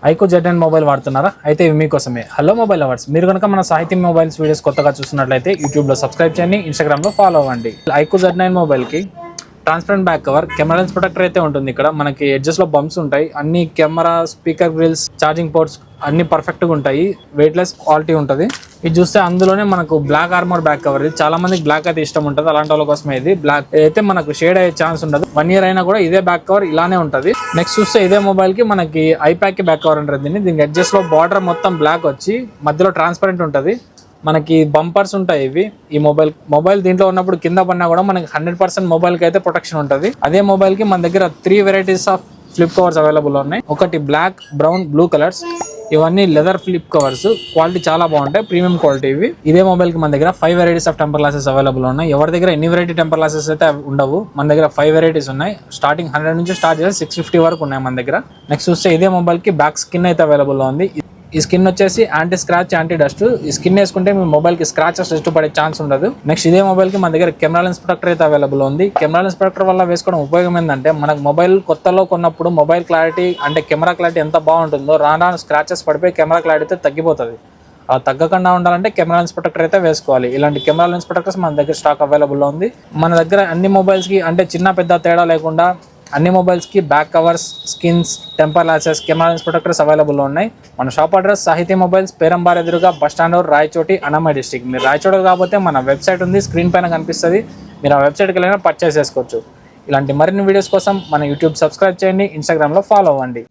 IQOO Z9 mobile వాడుతున్నారా? అయితే ఇవి మీకోసమే. హలో మొబైల్ లవర్స్, మీరు కనుక మన సాహితీ మొబైల్స్ వీడియోస్ కొత్తగా చూస్తున్నట్లయితే యూట్యూబ్లో సబ్స్క్రైబ్ చేయండి, ఇన్స్టాగ్రామ్లో ఫాలో అవ్వండి. ఐకో Z9 మొబైల్కి transparent back cover, camera lens protector అయితే ఉంటుంది. ఇక్కడ మనకి ఎడ్జెస్ లో బంప్స్ ఉంటాయి. అన్ని camera, speaker grills, charging ports అన్ని పర్ఫెక్ట్ గా ఉంటాయి. వెయిట్లెస్ క్వాలిటీ ఉంటుంది. ఇది చూస్తే అందులోనే మనకు బ్లాక్ ఆర్మర్ బ్యాక్ కవర్. ఇది చాలా మందికి బ్లాక్ అయితే ఇష్టం ఉంటుంది. అలాంటి వాళ్ళ కోసమే ఇది. బ్లాక్ అయితే మనకు షేడ్ అయ్యే ఛాన్స్ ఉండదు. 1 year అయినా కూడా ఇదే బ్యాక్ కవర్ ఇలానే ఉంటుంది. నెక్స్ట్ చూస్తే ఇదే మొబైల్ కి మనకి ఐప్యాక్ బ్యాక్ కవర్ ఉంటుంది. దీనికి ఎడ్జెస్ లో బార్డర్ మొత్తం బ్లాక్ వచ్చి మధ్యలో ట్రాన్స్పరెంట్ ఉంటుంది. మనకి బంపర్స్ ఉంటాయి. ఇవి ఈ మొబైల్ దీంట్లో ఉన్నప్పుడు కింద పడినా కూడా మనకి 100% మొబైల్ కి అయితే ప్రొటెక్షన్ ఉంటుంది. అదే మొబైల్ కి మన దగ్గర 3 varieties of flip covers available ఉన్నాయి. ఒకటి బ్లాక్, బ్రౌన్, బ్లూ కలర్స్. ఇవన్నీ లెదర్ ఫ్లిప్ కవర్స్. క్వాలిటీ చాలా బాగుంటాయి, ప్రీమియం క్వాలిటీ ఇవి. ఇదే మొబైల్ కి మన దగ్గర 5 varieties of temper glasses available ఉన్నాయి. ఎవరి దగ్గర ఎన్ని వెరైటీ టెంపర్ గ్లాసెస్ అయితే ఉండవు. మన దగ్గర 5 వెరైటీస్ ఉన్నాయి. స్టార్టింగ్ 100 నుంచి స్టార్ట్ చేసి 650 వరకు ఉన్నాయి మన దగ్గర. నెక్స్ట్ చూస్తే ఇదే మొబైల్ కి బ్యాక్ స్కిన్ అయితే అవైలబుల్ ఉంది. ఈ స్కిన్ వచ్చేసి యాంటీ స్క్రాచ్, యాంటీ డస్ట్. ఈ స్కిన్ వేసుకుంటే మీ మొబైల్ కి స్క్రాచెస్ డస్ట్ పడే ఛాన్స్ ఉండదు. నెక్స్ట్ ఇదే మొబైల్ కి మన దగ్గర కెమెరా లెన్స్ ప్రొటెక్టర్ అయితే అవైలబుల్ ఉంది. కెమెరా లెన్స్ ప్రొటెక్టర్ వల్ల వేసుకోవడం ఉపయోగం ఏంటంటే, మనకు మొబైల్ కొత్తలో కొన్నప్పుడు మొబైల్ క్లారిటీ అంటే కెమెరా క్లారిటీ ఎంత బాగుంటుందో రాను స్క్రాచెస్ పడిపోయి కెమెరా క్లారిటీ అయితే తగ్గిపోతుంది. అలా తగ్గకుండా ఉండాలంటే కెమెరా లెన్స్ ప్రొటెక్టర్ అయితే వేసుకోవాలి. ఇలాంటి కెమెరా లెన్స్ ప్రొటెక్టర్స్ మన దగ్గర స్టాక్ అవైలబుల్ ఉంది. మన దగ్గర అన్ని మొబైల్స్ కి అంటే చిన్న పెద్ద తేడా లేకుండా అన్ని మొబైల్స్ కి back covers, skins, temper glasses, camera lens protectors available ఉన్నాయి. మన షాప్ అడ్రస్ సాహితీ మొబైల్స్, పేరంబార్ ఎదురుగా bus stand road, Rayachoti, Annamayya district. మీరు రాయచోటి కాకపోతే మన వెబ్సైట్ ఉంది, స్క్రీన్ పైన కనిపిస్తుంది. మీరు ఆ వెబ్సైట్కి వెళ్ళినా పర్చేస్ చేసుకోవచ్చు. ఇలాంటి మరిన్ని వీడియోస్ కోసం మన యూట్యూబ్ సబ్స్క్రైబ్ చేయండి, ఇన్స్టాగ్రామ్లో ఫాలో అవ్వండి.